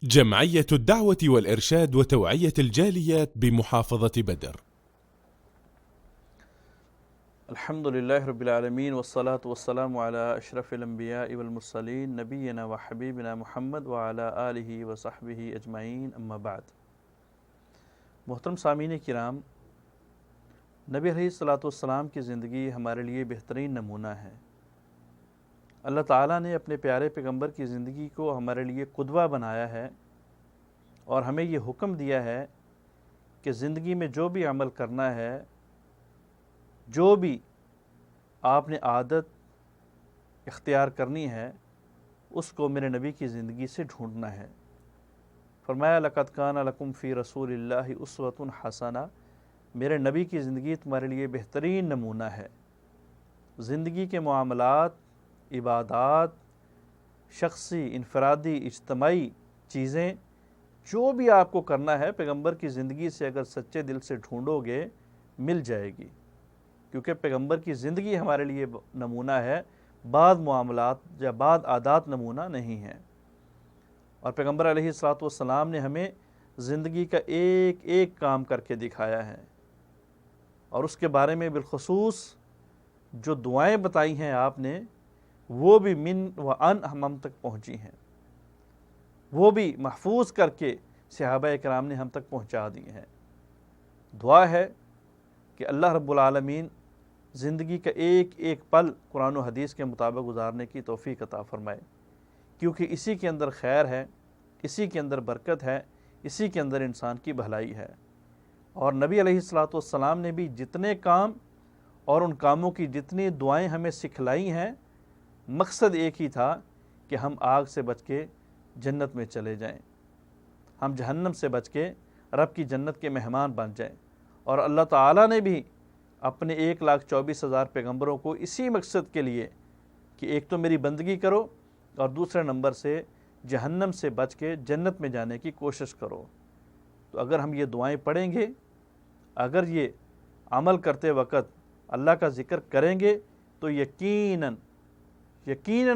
جمعية الدعوة والإرشاد وتوعية الجاليات بمحافظة بدر. الحمد لله رب العالمين والصلاة والسلام على أشرف الأنبياء والمرسلين نبينا وحبيبنا محمد وعلى آله وصحبه أجمعين أما بعد. محترم سامعین کرام، نبی علیہ الصلوۃ والسلام کی زندگی ہمارے لیے بہترین نمونہ ہے۔ اللہ تعالیٰ نے اپنے پیارے پیغمبر کی زندگی کو ہمارے لیے قدوہ بنایا ہے اور ہمیں یہ حکم دیا ہے کہ زندگی میں جو بھی عمل کرنا ہے، جو بھی آپ نے عادت اختیار کرنی ہے، اس کو میرے نبی کی زندگی سے ڈھونڈنا ہے۔ فرمایا لَقَدْ كَانَ لَكُمْ فِي رَسُولِ اللَّهِ أُسْوَةٌ حَسَنَةٌ، میرے نبی کی زندگی تمہارے لیے بہترین نمونہ ہے۔ زندگی کے معاملات، عبادات، شخصی، انفرادی، اجتماعی چیزیں جو بھی آپ کو کرنا ہے، پیغمبر کی زندگی سے اگر سچے دل سے ڈھونڈو گے مل جائے گی، کیونکہ پیغمبر کی زندگی ہمارے لیے نمونہ ہے، بعض معاملات یا بعض عادات نمونہ نہیں ہیں۔ اور پیغمبر علیہ الصلوۃ والسلام نے ہمیں زندگی کا ایک ایک کام کر کے دکھایا ہے، اور اس کے بارے میں بالخصوص جو دعائیں بتائی ہیں آپ نے، وہ بھی من و ان ہم تک پہنچی ہیں، وہ بھی محفوظ کر کے صحابہ کرام نے ہم تک پہنچا دی ہیں۔ دعا ہے کہ اللہ رب العالمین زندگی کا ایک ایک پل قرآن و حدیث کے مطابق گزارنے کی توفیق عطا فرمائے، کیونکہ اسی کے اندر خیر ہے، اسی کے اندر برکت ہے، اسی کے اندر انسان کی بھلائی ہے۔ اور نبی علیہ الصلوۃ والسلام نے بھی جتنے کام اور ان کاموں کی جتنی دعائیں ہمیں سکھلائی ہیں، مقصد ایک ہی تھا کہ ہم آگ سے بچ کے جنت میں چلے جائیں، ہم جہنم سے بچ کے رب کی جنت کے مہمان بن جائیں۔ اور اللہ تعالیٰ نے بھی اپنے 1,24,000 پیغمبروں کو اسی مقصد کے لیے کہ ایک تو میری بندگی کرو اور دوسرے نمبر سے جہنم سے بچ کے جنت میں جانے کی کوشش کرو۔ تو اگر ہم یہ دعائیں پڑھیں گے، اگر یہ عمل کرتے وقت اللہ کا ذکر کریں گے، تو یقیناً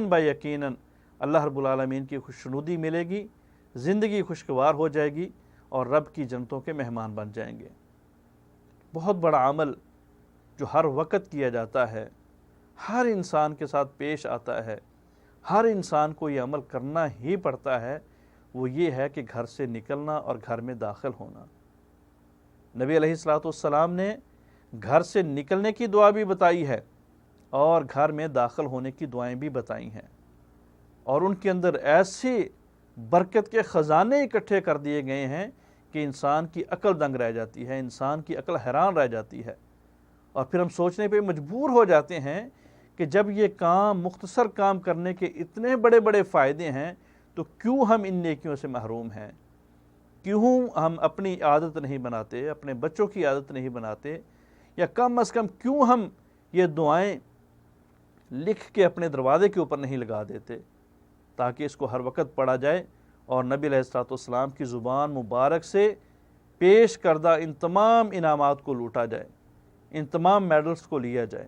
با یقیناً اللہ رب العالمین کی خوشنودی ملے گی، زندگی خوشگوار ہو جائے گی اور رب کی جنتوں کے مہمان بن جائیں گے۔ بہت بڑا عمل جو ہر وقت کیا جاتا ہے، ہر انسان کے ساتھ پیش آتا ہے، ہر انسان کو یہ عمل کرنا ہی پڑتا ہے، وہ یہ ہے کہ گھر سے نکلنا اور گھر میں داخل ہونا۔ نبی علیہ الصلوۃ والسلام نے گھر سے نکلنے کی دعا بھی بتائی ہے اور گھر میں داخل ہونے کی دعائیں بھی بتائی ہیں، اور ان کے اندر ایسے برکت کے خزانے اکٹھے کر دیے گئے ہیں کہ انسان کی عقل دنگ رہ جاتی ہے، انسان کی عقل حیران رہ جاتی ہے، اور پھر ہم سوچنے پہ مجبور ہو جاتے ہیں کہ جب یہ کام، مختصر کام کرنے کے اتنے بڑے بڑے فائدے ہیں، تو کیوں ہم ان نیکیوں سے محروم ہیں؟ کیوں ہم اپنی عادت نہیں بناتے، اپنے بچوں کی عادت نہیں بناتے، یا کم از کم کیوں ہم یہ دعائیں لکھ کے اپنے دروازے کے اوپر نہیں لگا دیتے تاکہ اس کو ہر وقت پڑھا جائے اور نبی علیہ الصلوۃ والسلام کی زبان مبارک سے پیش کردہ ان تمام انعامات کو لوٹا جائے، ان تمام میڈلز کو لیا جائے۔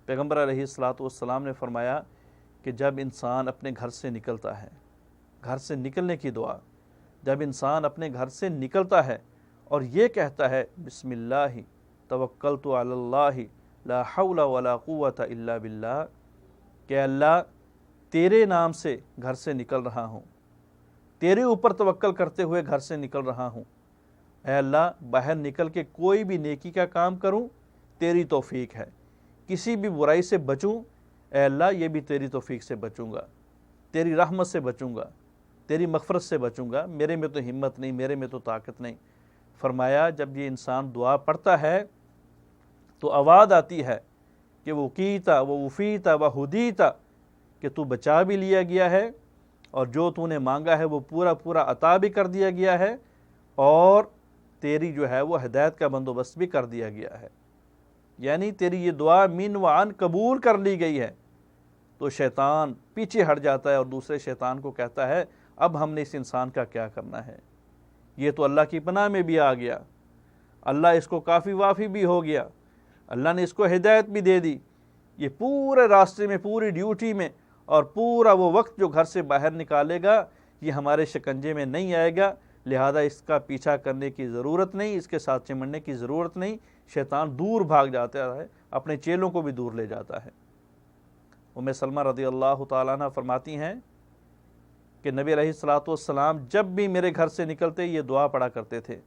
پیغمبر علیہ الصلوۃ والسلام نے فرمایا کہ جب انسان اپنے گھر سے نکلتا ہے، گھر سے نکلنے کی دعا، جب انسان اپنے گھر سے نکلتا ہے اور یہ کہتا ہے بسم اللہ توکلت علی اللہ لا حول ولا قوت الا باللہ، کہ اللہ تیرے نام سے گھر سے نکل رہا ہوں، تیرے اوپر توکل کرتے ہوئے گھر سے نکل رہا ہوں، اے اللہ باہر نکل کے کوئی بھی نیکی کا کام کروں تیری توفیق ہے، کسی بھی برائی سے بچوں اے اللہ یہ بھی تیری توفیق سے بچوں گا، تیری رحمت سے بچوں گا، تیری مغفرت سے بچوں گا، میرے میں تو ہمت نہیں، میرے میں تو طاقت نہیں۔ فرمایا جب یہ انسان دعا پڑھتا ہے تو آواز آتی ہے کہ وہ کیتا وہ وفیتا وہ ہدیتا، کہ تو بچا بھی لیا گیا ہے اور جو تو نے مانگا ہے وہ پورا پورا عطا بھی کر دیا گیا ہے، اور تیری جو ہے وہ ہدایت کا بندوبست بھی کر دیا گیا ہے، یعنی تیری یہ دعا من و عن قبول کر لی گئی ہے۔ تو شیطان پیچھے ہٹ جاتا ہے اور دوسرے شیطان کو کہتا ہے اب ہم نے اس انسان کا کیا کرنا ہے، یہ تو اللہ کی پناہ میں بھی آ گیا، اللہ اس کو کافی وافی بھی ہو گیا، اللہ نے اس کو ہدایت بھی دے دی، یہ پورے راستے میں، پوری ڈیوٹی میں اور پورا وہ وقت جو گھر سے باہر نکالے گا یہ ہمارے شکنجے میں نہیں آئے گا، لہذا اس کا پیچھا کرنے کی ضرورت نہیں، اس کے ساتھ چمٹنے کی ضرورت نہیں۔ شیطان دور بھاگ جاتا ہے، اپنے چیلوں کو بھی دور لے جاتا ہے۔ ام سلمہ رضی اللہ تعالیٰ عنہ فرماتی ہیں کہ نبی علیہ الصلوۃ والسلام جب بھی میرے گھر سے نکلتے یہ دعا پڑھا کرتے تھے،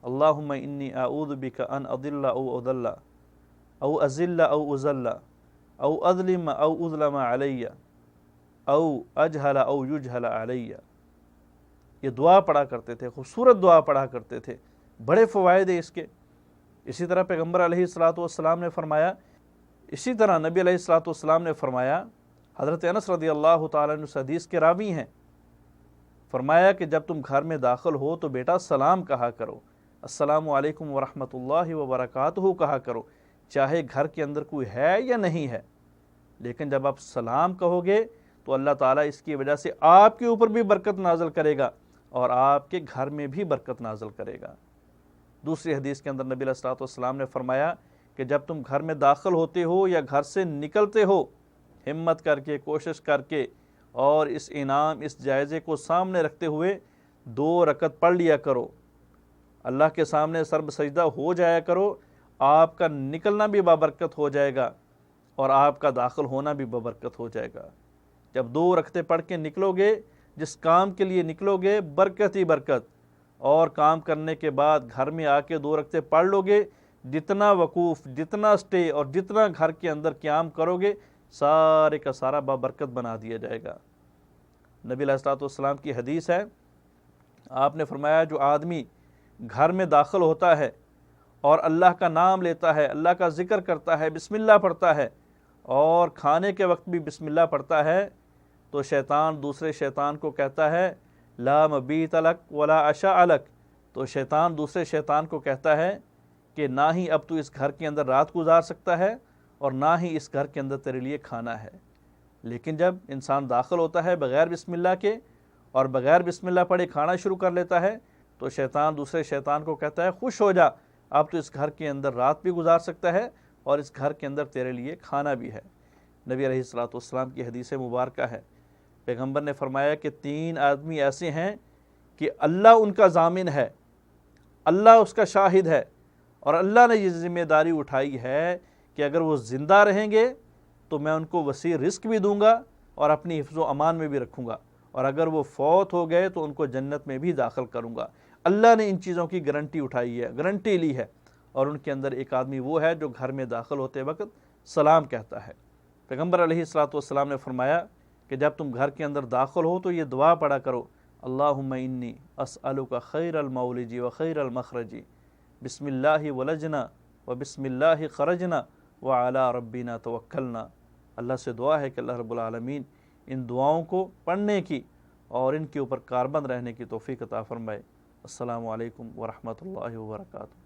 اللہم انی اعوذ بک ان اضل او اضل او ازل او ازل او اظلم او اظلم علی او اجہل او یجہل علی۔ یہ دعا پڑھا کرتے تھے، خوبصورت دعا پڑھا کرتے تھے، بڑے فوائد ہیں اس کے۔ اسی طرح پیغمبر علیہ الصلوۃ والسلام نے فرمایا، اسی طرح نبی علیہ الصلوۃ والسلام نے فرمایا، حضرت انس رضی اللہ تعالیٰ عنہ اس حدیث کے راوی ہیں، فرمایا کہ جب تم گھر میں داخل ہو تو بیٹا سلام کہا کرو، السلام علیکم ورحمۃ اللہ وبرکاتہ کہا کرو، چاہے گھر کے اندر کوئی ہے یا نہیں ہے، لیکن جب آپ سلام کہو گے تو اللہ تعالیٰ اس کی وجہ سے آپ کے اوپر بھی برکت نازل کرے گا اور آپ کے گھر میں بھی برکت نازل کرے گا۔ دوسری حدیث کے اندر نبی علیہ الصلوۃ والسلام نے فرمایا کہ جب تم گھر میں داخل ہوتے ہو یا گھر سے نکلتے ہو، ہمت کر کے، کوشش کر کے اور اس انعام، اس جائزے کو سامنے رکھتے ہوئے 2 رکعت پڑھ لیا کرو، اللہ کے سامنے سر سجدہ ہو جایا کرو، آپ کا نکلنا بھی بابرکت ہو جائے گا اور آپ کا داخل ہونا بھی بابرکت ہو جائے گا۔ جب 2 رکعتیں پڑھ کے نکلو گے، جس کام کے لیے نکلو گے برکت ہی برکت، اور کام کرنے کے بعد گھر میں آ کے 2 رکعتیں پڑھ لو گے، جتنا وقوف، جتنا سٹے اور جتنا گھر کے اندر قیام کرو گے سارے کا سارا بابرکت بنا دیا جائے گا۔ نبی علیہ الصلوۃ والسلام کی حدیث ہے، آپ نے فرمایا جو آدمی گھر میں داخل ہوتا ہے اور اللہ کا نام لیتا ہے، اللہ کا ذکر کرتا ہے، بسم اللہ پڑھتا ہے اور کھانے کے وقت بھی بسم اللہ پڑھتا ہے، تو شیطان دوسرے شیطان کو کہتا ہے لا مبیت لک ولا عشاء لک، تو شیطان دوسرے شیطان کو کہتا ہے کہ نہ ہی اب تو اس گھر کے اندر رات گزار سکتا ہے اور نہ ہی اس گھر کے اندر تیرے لیے کھانا ہے۔ لیکن جب انسان داخل ہوتا ہے بغیر بسم اللہ کے اور بغیر بسم اللہ پڑھے کھانا شروع کر لیتا ہے تو شیطان دوسرے شیطان کو کہتا ہے خوش ہو جا، اب تو اس گھر کے اندر رات بھی گزار سکتا ہے اور اس گھر کے اندر تیرے لیے کھانا بھی ہے۔ نبی علیہ الصلوۃ والسلام کی حدیث مبارکہ ہے، پیغمبر نے فرمایا کہ 3 آدمی ایسے ہیں کہ اللہ ان کا ضامن ہے، اللہ اس کا شاہد ہے، اور اللہ نے یہ ذمہ داری اٹھائی ہے کہ اگر وہ زندہ رہیں گے تو میں ان کو وسیع رزق بھی دوں گا اور اپنی حفظ و امان میں بھی رکھوں گا، اور اگر وہ فوت ہو گئے تو ان کو جنت میں بھی داخل کروں گا۔ اللہ نے ان چیزوں کی گارنٹی اٹھائی ہے، گارنٹی لی ہے، اور ان کے اندر ایک آدمی وہ ہے جو گھر میں داخل ہوتے وقت سلام کہتا ہے۔ پیغمبر علیہ الصلوۃ والسلام نے فرمایا کہ جب تم گھر کے اندر داخل ہو تو یہ دعا پڑھا کرو، اللہم انی اسألک خیر المولج و خیر المخرج، بسم اللہ ولجنا و بسم اللہ خرجنا وعلی ربنا توکلنا۔ اللہ سے دعا ہے کہ اللہ رب العالمین ان دعاؤں کو پڑھنے کی اور ان کے اوپر کاربند رہنے کی توفیق عطا فرمائے۔ السلام علیکم ورحمۃ اللہ وبرکاتہ۔